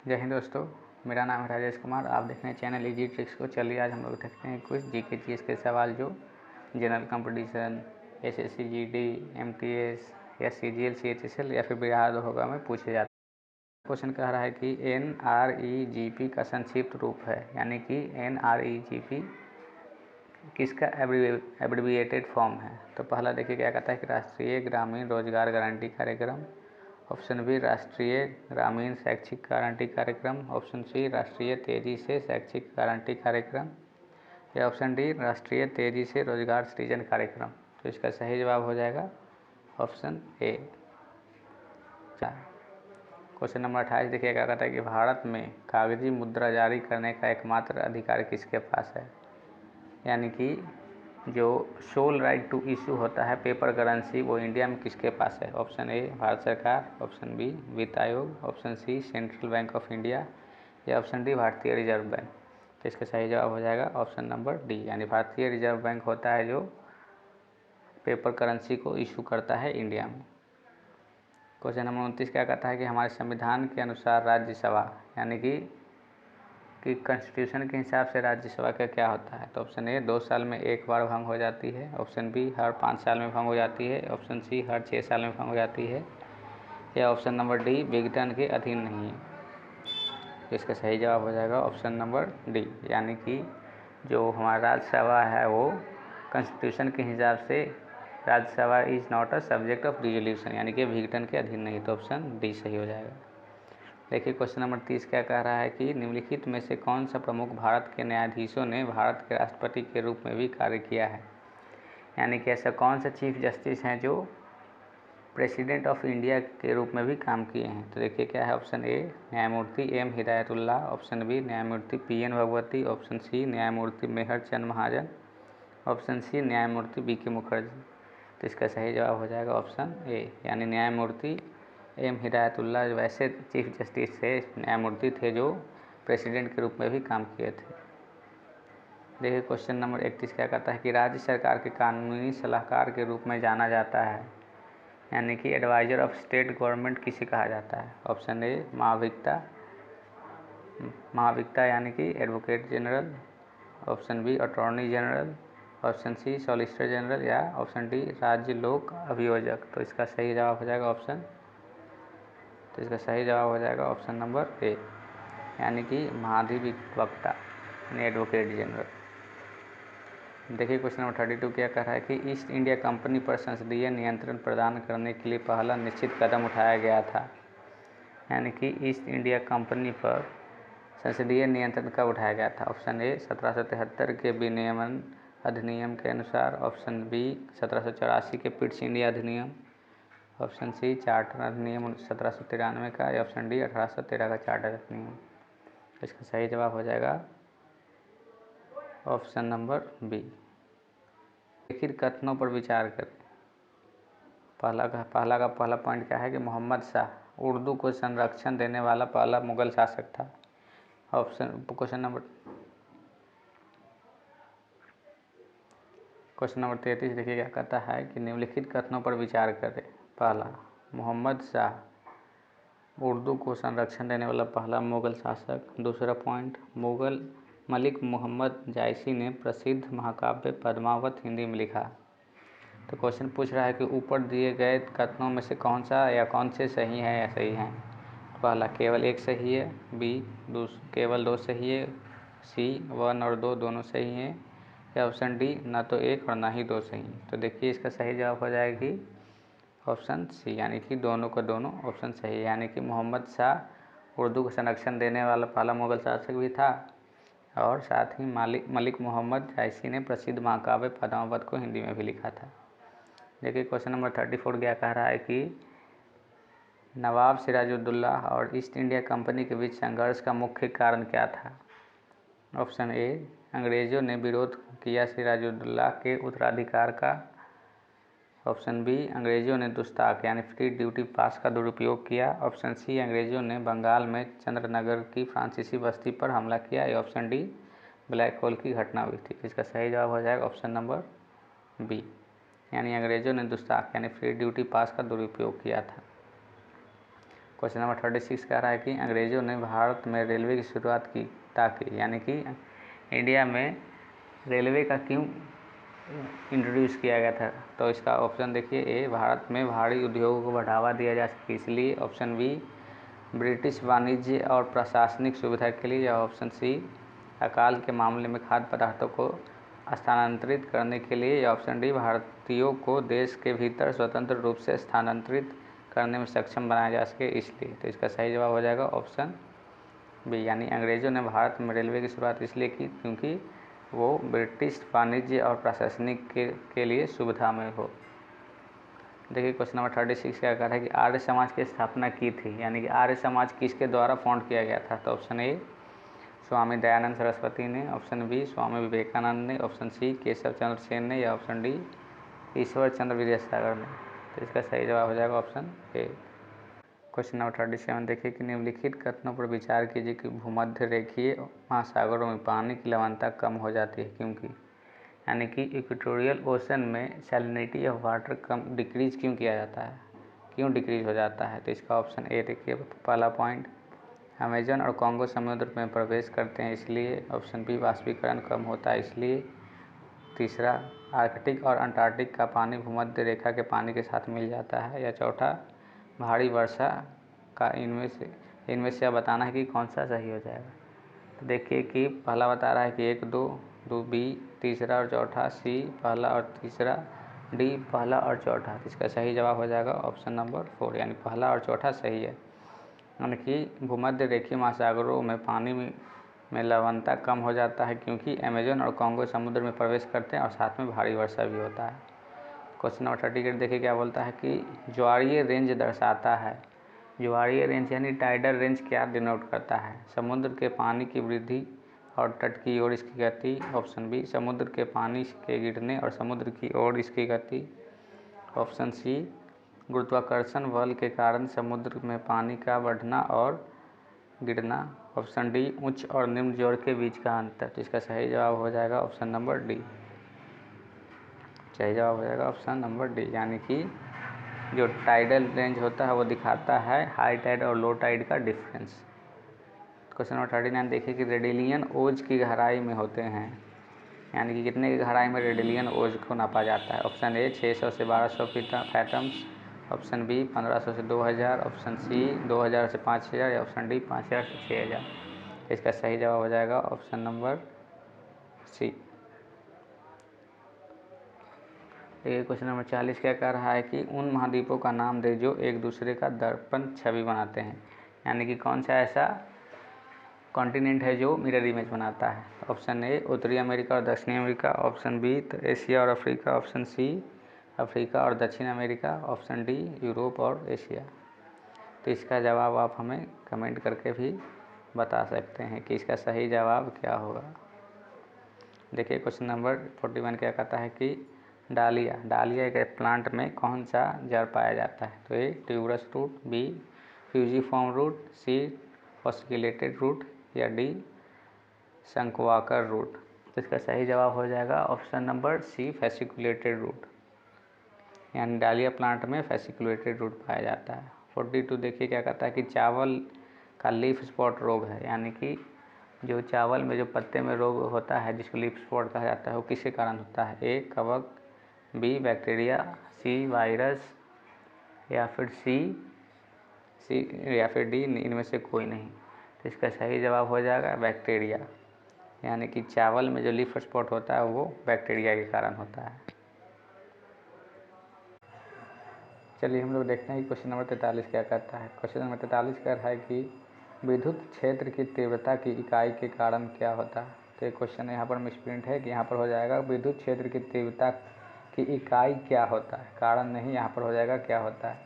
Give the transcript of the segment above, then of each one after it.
जय हिंद दोस्तों, मेरा नाम है राजेश कुमार। आप देख रहे हैं चैनल इजी ट्रिक्स को। चलिए आज हम लोग देखते हैं कुछ जीके जीएस के सवाल जो general competition, SSC GD, MTS या सीजीएल सीएचएसएल या फिर बिहार दरोगा में पूछे जाते हैं। क्वेश्चन कह रहा है कि एनआरईजीपी का संक्षिप्त रूप है, यानी कि एनआरईजीपी किसका एब्रिविएटेड फॉर्म है। तो पहला देखिए क्या कहता है कि राष्ट्रीय ग्रामीण रोजगार गारंटी कार्यक्रम। ऑप्शन बी राष्ट्रीय ग्रामीण शैक्षिक गारंटी कार्यक्रम। ऑप्शन सी राष्ट्रीय तेजी से शैक्षिक गारंटी कार्यक्रम या ऑप्शन डी राष्ट्रीय तेजी से रोजगार सृजन कार्यक्रम। तो इसका सही जवाब हो जाएगा ऑप्शन ए। क्वेश्चन नंबर 28 देखिए क्या कहता है कि भारत में कागजी मुद्रा जारी करने का एकमात्र अधिकार किसके पास है, यानी कि जो सोल राइट टू इशू होता है पेपर करेंसी वो इंडिया में किसके पास है। ऑप्शन ए भारत सरकार, ऑप्शन बी वित्त आयोग, option C Central Bank of India या ऑप्शन डी भारतीय रिजर्व बैंक। तो इसका सही जवाब हो जाएगा ऑप्शन नंबर डी, यानी भारतीय रिजर्व बैंक होता है जो पेपर करेंसी को इशू करता है इंडिया में। क्वेश्चन नंबर 29 क्या कहता है कि हमारे संविधान के अनुसार राज्यसभा यानी कि कॉन्स्टिट्यूशन के हिसाब से राज्यसभा का क्या होता है। तो ऑप्शन ए 2 साल में एक बार भंग हो जाती है, ऑप्शन बी हर 5 साल में भंग हो जाती है, ऑप्शन सी हर 6 साल में भंग हो जाती है या ऑप्शन नंबर डी विघटन के अधीन नहीं है। तो इसका सही जवाब हो जाएगा ऑप्शन नंबर डी, यानी कि जो हमारा राज्यसभा है वो कॉन्स्टिट्यूशन के हिसाब से Rajya Sabha is not a subject of dissolution, यानी कि विघटन के अधीन नहीं। तो ऑप्शन डी सही हो जाएगा। देखिए क्वेश्चन नंबर 30 क्या कह रहा है कि निम्नलिखित में से कौन सा प्रमुख भारत के न्यायाधीशों ने भारत के राष्ट्रपति के रूप में भी कार्य किया है, यानी कि ऐसा कौन सा चीफ जस्टिस हैं जो प्रेसिडेंट ऑफ इंडिया के रूप में भी काम किए हैं। तो देखिए क्या है, ऑप्शन ए न्यायमूर्ति एम हिदायतुल्लाह, ऑप्शन बी न्यायमूर्ति पीएन भगवती, ऑप्शन सी न्यायमूर्ति मेहर चंद महाजन, ऑप्शन सी न्यायमूर्ति बीके मुखर्जी। तो इसका सही जवाब हो जाएगा ऑप्शन ए, यानी न्यायमूर्ति एम हिदायतुल्लाह वैसे चीफ जस्टिस थे, न्यायमूर्ति थे जो प्रेसिडेंट के रूप में भी काम किए थे। देखिए क्वेश्चन नंबर 31 क्या कहता है कि राज्य सरकार के कानूनी सलाहकार के रूप में जाना जाता है, यानी कि एडवाइजर ऑफ स्टेट गवर्नमेंट किसे कहा जाता है। ऑप्शन ए महाभिक्ता यानी कि advocate general, option B attorney general, option C solicitor general या ऑप्शन डी राज्य लोक अभियोजक। तो इसका सही जवाब हो जाएगा ऑप्शन नंबर ए, यानी कि महाधिवक्ता यानी एडवोकेट जनरल। देखिए क्वेश्चन नंबर 32 क्या कह रहा है कि ईस्ट इंडिया कंपनी पर संसदीय नियंत्रण प्रदान करने के लिए पहला निश्चित कदम उठाया गया था, यानी कि ईस्ट इंडिया कंपनी पर संसदीय नियंत्रण कब उठाया गया था। ऑप्शन ए 1773 के विनियमन अधिनियम के अनुसार, ऑप्शन बी 1784 के पिट्स इंडिया अधिनियम, ऑप्शन सी चार्टर अधिनियम 1793 का या ऑप्शन डी 1813 का चार्टर अधिनियम। इसका सही जवाब हो जाएगा ऑप्शन नंबर बी। लिखित कथनों पर विचार करें। पहला पॉइंट क्या है कि मोहम्मद शाह उर्दू को संरक्षण देने वाला पहला मुगल शासक था। क्वेश्चन नंबर 33 देखिए क्या कहता है कि निम्नलिखित कथनों पर विचार करें। पहला, मोहम्मद शाह उर्दू को संरक्षण देने वाला पहला मुगल शासक। दूसरा पॉइंट, मुगल मलिक मोहम्मद जायसी ने प्रसिद्ध महाकाव्य पद्मावत हिंदी में लिखा। तो क्वेश्चन पूछ रहा है कि ऊपर दिए गए कथनों में से कौन सा या कौन से सही है या सही हैं। पहला केवल एक सही है, बी केवल 2 सही है, सी 1 और 2 दोनों सही हैं या ऑप्शन डी ना तो 1 और ना ही 2 सही। तो देखिए इसका सही जवाब हो जाएगी ऑप्शन सी, यानी कि दोनों का दोनों ऑप्शन सही है, यानी कि मोहम्मद शाह उर्दू को संरक्षण देने वाला पहला मुगल शासक भी था और साथ ही मलिक मोहम्मद जायसी ने प्रसिद्ध महाकाव्य पद्मावत को हिंदी में भी लिखा था। देखिए क्वेश्चन नंबर 34 क्या कह रहा है कि नवाब सिराजुद्दौला और ईस्ट इंडिया कंपनी के बीच संघर्ष का मुख्य कारण क्या था। ऑप्शन ए अंग्रेज़ों ने विरोध किया सिराजुद्दौला के उत्तराधिकार का, ऑप्शन बी अंग्रेज़ों ने दुस्ताक यानी फ्री ड्यूटी पास का दुरुपयोग किया, ऑप्शन सी अंग्रेज़ों ने बंगाल में चंद्रनगर की फ्रांसीसी बस्ती पर हमला किया या ऑप्शन डी ब्लैक होल की घटना हुई थी। इसका सही जवाब हो जाएगा ऑप्शन नंबर बी, यानी अंग्रेज़ों ने दुस्ताक यानी फ्री ड्यूटी पास का दुरुपयोग किया था। क्वेश्चन नंबर 36 कह रहा है कि अंग्रेज़ों ने भारत में रेलवे की शुरुआत की ताकि, यानी कि इंडिया में रेलवे का क्यों इंट्रोड्यूस किया गया था। तो इसका ऑप्शन देखिए ए, भारत में भारी उद्योगों को बढ़ावा दिया जा सके इसलिए। ऑप्शन बी, ब्रिटिश वाणिज्य और प्रशासनिक सुविधा के लिए। या ऑप्शन सी, अकाल के मामले में खाद्य पदार्थों को स्थानांतरित करने के लिए। या ऑप्शन डी, भारतीयों को देश के भीतर स्वतंत्र रूप से स्थानांतरित करने में सक्षम बनाया जा सके इसलिए। तो इसका सही जवाब हो जाएगा ऑप्शन बी, यानी अंग्रेज़ों ने भारत में रेलवे की शुरुआत इसलिए की क्योंकि वो ब्रिटिश वाणिज्य और प्रशासनिक के लिए सुविधा में हो। देखिए क्वेश्चन नंबर 36 क्या कह रहा है कि आर्य समाज की स्थापना की थी, यानी कि आर्य समाज किसके द्वारा फाउंड किया गया था। तो ऑप्शन ए, स्वामी दयानंद सरस्वती ने। ऑप्शन बी, स्वामी विवेकानंद ने। ऑप्शन सी, केशव चंद्र सेन ने। या ऑप्शन डी, ईश्वर चंद्र विद्यासागर ने। तो इसका सही जवाब हो जाएगा ऑप्शन ए। क्वेश्चन नंबर 37 देखिए कि निम्नलिखित कथनों पर विचार कीजिए कि भूमध्य रेखीय महासागरों में पानी की लवणता कम हो जाती है क्योंकि, यानी कि इक्वेटोरियल ओशन में salinity of water come decrease क्यों किया जाता है, क्यों डिक्रीज हो जाता है। तो इसका ऑप्शन ए देखिए पहला पॉइंट, अमेजन और कॉन्गो समुद्र में प्रवेश करते हैं इसलिए। ऑप्शन बी, वाष्पीकरण कम होता है इसलिए। तीसरा, आर्कटिक और अंटार्कटिक का पानी भूमध्य रेखा के पानी के साथ मिल जाता है। या चौथा, भारी वर्षा का। इनमें से बताना है कि कौन सा सही हो जाएगा। तो देखिए कि पहला बता रहा है कि 1, 2 बी, तीसरा और चौथा सी पहला और तीसरा, डी पहला और चौथा। तो इसका सही जवाब हो जाएगा ऑप्शन नंबर 4, यानी पहला और चौथा सही है। यानी कि भूमध्य रेखीय महासागरों में पानी में लवणता कम हो जाता है क्योंकि अमेजन और कॉन्गो समुद्र में प्रवेश करते हैं और साथ में भारी वर्षा भी होता है। क्वेश्चन नंबर 38 देखिए क्या बोलता है कि ज्वारीय रेंज दर्शाता है। ज्वारीय रेंज यानी टाइडल रेंज क्या डिनोट करता है। समुद्र के पानी की वृद्धि और तट की ओर इसकी गति। ऑप्शन बी, समुद्र के पानी के गिरने और समुद्र की ओर इसकी गति। ऑप्शन सी, गुरुत्वाकर्षण बल के कारण समुद्र में पानी का बढ़ना और गिरना। ऑप्शन डी, उच्च और निम्न जोर के बीच का अंतर। तो इसका सही जवाब हो जाएगा ऑप्शन नंबर डी। सही जवाब हो जाएगा ऑप्शन नंबर डी, यानी कि जो टाइडल रेंज होता है वो दिखाता है हाई टाइड और लो टाइड का डिफरेंस। क्वेश्चन नंबर 39 देखिए कि रेडिलियन ओज की गहराई में होते हैं, यानी कि कितने की गहराई में रेडिलियन ओज को नापा जाता है। ऑप्शन ए, 600 से 1200 फैटम्स। ऑप्शन बी, 1500 से 2000। ऑप्शन सी, 2000 से 5000। या ऑप्शन डी, 5000 से 6000। इसका सही जवाब हो जाएगा ऑप्शन नंबर सी। देखिए क्वेश्चन नंबर 40 क्या कह रहा है कि उन महाद्वीपों का नाम दे जो एक दूसरे का दर्पण छवि बनाते हैं, यानी कि कौन सा ऐसा कॉन्टिनेंट है जो मिरर इमेज बनाता है। ऑप्शन ए, उत्तरी अमेरिका और दक्षिणी अमेरिका। ऑप्शन बी, एशिया और अफ्रीका। ऑप्शन सी, अफ्रीका और दक्षिण अमेरिका। ऑप्शन डी, यूरोप और एशिया। तो इसका जवाब आप हमें कमेंट करके भी बता सकते हैं कि इसका सही जवाब क्या होगा। देखिए क्वेश्चन नंबर 41 क्या कहता है कि डालिया एक प्लांट में कौन सा जड़ पाया जाता है। तो A, tuberous root. B, fusiform root. C, fasciculated root. या डी, शंक्वाकार रूट। तो इसका सही जवाब हो जाएगा option number C, fasciculated root, यानी डालिया प्लांट में फैसिकुलेटेड रूट पाया जाता है। 42 देखिए क्या कहता है कि चावल का लीफ स्पॉट रोग है, यानी कि जो चावल में जो पत्ते में रोग होता है जिसको लीफ स्पॉट कहा जाता है वो किसके कारण होता है। ए, कवक। B, bacteria. C, virus. या फिर डी, इनमें से कोई नहीं। तो इसका सही जवाब हो जाएगा बैक्टीरिया, यानी कि चावल में जो लीफ स्पॉट होता है वो बैक्टीरिया के कारण होता है। चलिए हम लोग देखते हैं कि क्वेश्चन नंबर 43 क्या कहता है। क्वेश्चन नंबर 43 कह रहा है कि विद्युत क्षेत्र की तीव्रता की इकाई के कारण क्या होता है। तो ये क्वेश्चन यहाँ पर मिसप्रिंट है कि यहाँ पर हो जाएगा विद्युत क्षेत्र की तीव्रता की इकाई क्या होता है, कारण नहीं, यहाँ पर हो जाएगा क्या होता है।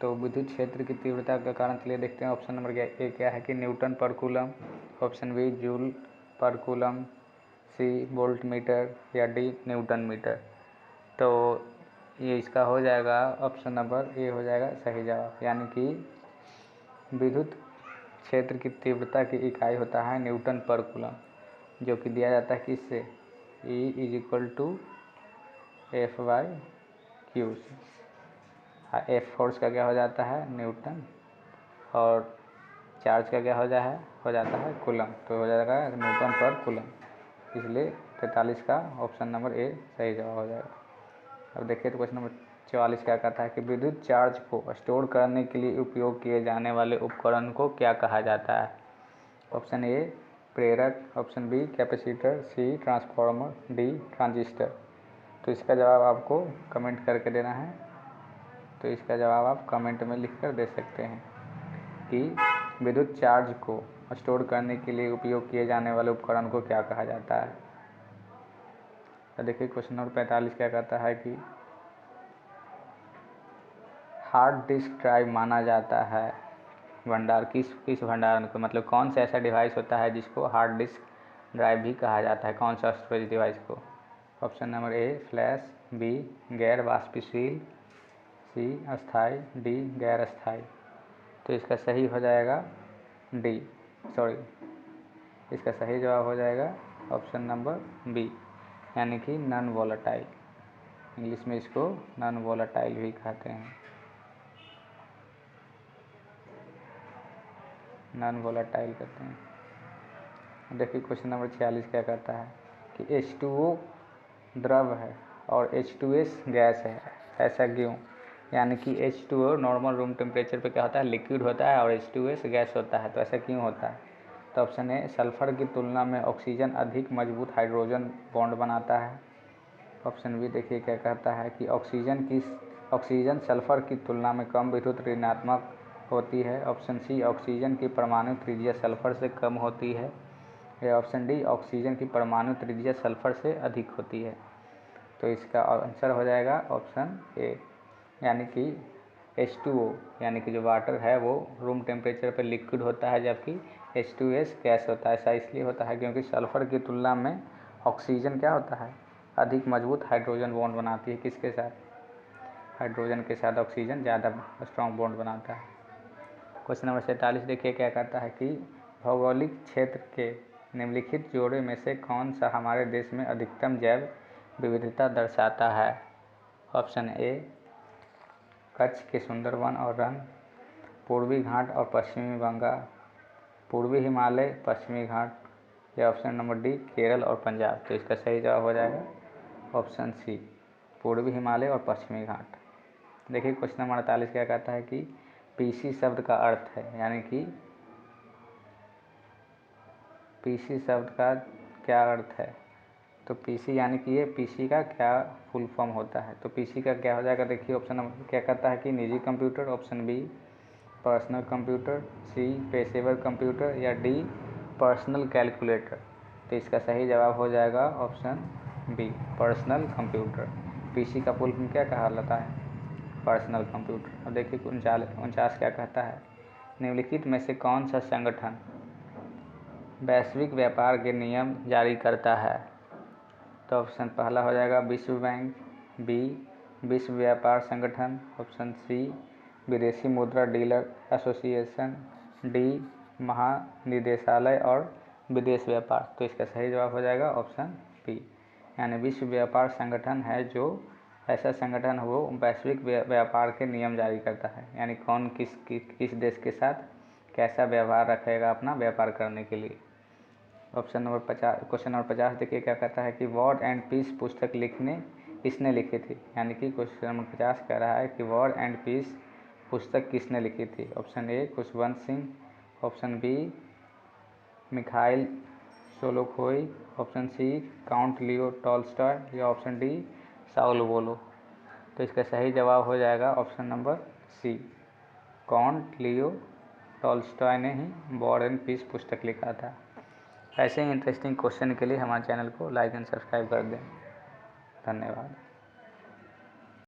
तो विद्युत क्षेत्र की तीव्रता का कारण चलिए देखते हैं। ऑप्शन नंबर ए क्या है कि न्यूटन पर कूलम। ऑप्शन बी, जूल पर कूलम। C, volt metre. या डी, न्यूटन मीटर। तो ये इसका हो जाएगा ऑप्शन नंबर ए हो जाएगा सही जवाब, यानी कि विद्युत क्षेत्र की तीव्रता की इकाई होता है न्यूटन पर कूलम, जो कि दिया जाता है किससे, E F/Q से। एफ फोर्स का क्या हो जाता है, न्यूटन और चार्ज का क्या हो जाता है कूलम, तो हो जाएगा न्यूटन पर कूलम, इसलिए 43 का ऑप्शन नंबर ए सही जवाब हो जाएगा। अब देखिए तो क्वेश्चन नंबर 44 क्या कहता है कि विद्युत चार्ज को स्टोर करने के लिए उपयोग किए जाने वाले उपकरण को क्या कहा जाता है। ऑप्शन ए प्रेरक, ऑप्शन बी कैपेसिटर, सी ट्रांसफार्मर, डी ट्रांजिस्टर। तो इसका जवाब आपको कमेंट करके देना है। तो इसका जवाब आप कमेंट में लिख कर दे सकते हैं कि विद्युत चार्ज को स्टोर करने के लिए उपयोग किए जाने वाले उपकरण को क्या कहा जाता है। तो देखिए क्वेश्चन नंबर 45 क्या कहता है कि हार्ड डिस्क ड्राइव माना जाता है भंडार, किस भंडारण को, मतलब कौन सा ऐसा डिवाइस होता है जिसको हार्ड डिस्क ड्राइव भी कहा जाता है, कौन सा स्टोरेज डिवाइस को। Option number A flash, B गैर वाष्पशील, सी अस्थाई, डी गैर अस्थाई। तो इसका सही हो जाएगा डी, इसका सही जवाब हो जाएगा ऑप्शन नंबर बी, यानी कि नॉन वोलेटाइल। इंग्लिश में इसको नॉन वोलेटाइल भी कहते हैं, नॉन वोलेटाइल कहते हैं। देखिए क्वेश्चन नंबर 46 क्या कहता है कि H2O द्रव है और H2S गैस है, ऐसा क्यों। यानी कि H2O नॉर्मल रूम टेम्परेचर पे क्या होता है, लिक्विड होता है, और H2S गैस होता है, तो ऐसा क्यों होता है। तो ऑप्शन ए सल्फर की तुलना में ऑक्सीजन अधिक मजबूत हाइड्रोजन बॉन्ड बनाता है। ऑप्शन बी देखिए क्या कहता है कि ऑक्सीजन सल्फर की तुलना में कम विद्युत ऋणात्मक होती है। ऑप्शन सी ऑक्सीजन की परमाणु त्रिज्या सल्फर से कम होती है, या ऑप्शन डी ऑक्सीजन की परमाणु त्रिज्या सल्फर से अधिक होती है। तो इसका आंसर हो जाएगा ऑप्शन ए, यानी कि H2O यानी कि जो वाटर है वो रूम टेम्परेचर पर लिक्विड होता है, जबकि H2S गैस होता है। ऐसा इसलिए होता है क्योंकि सल्फर की तुलना में ऑक्सीजन क्या होता है, अधिक मजबूत हाइड्रोजन बॉन्ड बनाती है। किसके साथ, हाइड्रोजन के साथ ऑक्सीजन ज़्यादा स्ट्रॉन्ग बॉन्ड बनाता है। क्वेश्चन नंबर 47 देखिए क्या कहता है कि भौगोलिक क्षेत्र के निम्नलिखित जोड़े में से कौन सा हमारे देश में अधिकतम जैव विविधता दर्शाता है। ऑप्शन ए कच्छ के सुंदर वन और रन, पूर्वी घाट और पश्चिमी बंगा, पूर्वी हिमालय पश्चिमी घाट, या ऑप्शन नंबर डी केरल और पंजाब। तो इसका सही जवाब हो जाएगा ऑप्शन सी पूर्वी हिमालय और पश्चिमी घाट। देखिए क्वेश्चन नंबर 48 क्या कहता है कि पीसी शब्द का अर्थ है, यानी कि पीसी शब्द का क्या अर्थ है। तो पीसी यानी कि ये पीसी का क्या फुल फॉर्म होता है। तो पीसी का क्या हो जाएगा, देखिए ऑप्शन नंबर क्या कहता है कि निजी computer, option B personal computer, C पेशेवर कंप्यूटर, या डी पर्सनल कैलकुलेटर। तो इसका सही जवाब हो जाएगा option B personal computer. PC का फुल फॉर्म क्या कहा जाता है, पर्सनल कंप्यूटर। अब देखिए 49 क्या कहता है, निम्नलिखित में से कौन सा संगठन वैश्विक व्यापार के नियम जारी करता है। तो ऑप्शन पहला हो जाएगा विश्व बैंक, बी विश्व व्यापार संगठन, ऑप्शन सी विदेशी मुद्रा डीलर एसोसिएशन, डी महानिदेशालय और विदेश व्यापार। तो इसका सही जवाब हो जाएगा ऑप्शन बी, यानी विश्व व्यापार संगठन है जो ऐसा संगठन वो वैश्विक व्यापार के नियम जारी करता है, यानी कौन किस देश के साथ कैसा व्यवहार रखेगा अपना व्यापार करने के लिए। ऑप्शन नंबर 50 क्वेश्चन नंबर 50 देखिए क्या कहता है कि वॉर एंड पीस पुस्तक किसने लिखी थी। यानी कि क्वेश्चन नंबर 50 कह रहा है कि वॉर एंड पीस पुस्तक किसने लिखी थी। Option A Khushwant Singh, option B Mikhail Sholokhov, option C count Leo Tolstoy, या ऑप्शन डी साउल बोलो। तो इसका सही जवाब हो जाएगा option number C count Leo Tolstoy ने ही वॉर एंड पीस पुस्तक लिखा था। ऐसे ही इंटरेस्टिंग क्वेश्चन के लिए हमारे चैनल को लाइक एंड सब्सक्राइब कर दें। धन्यवाद।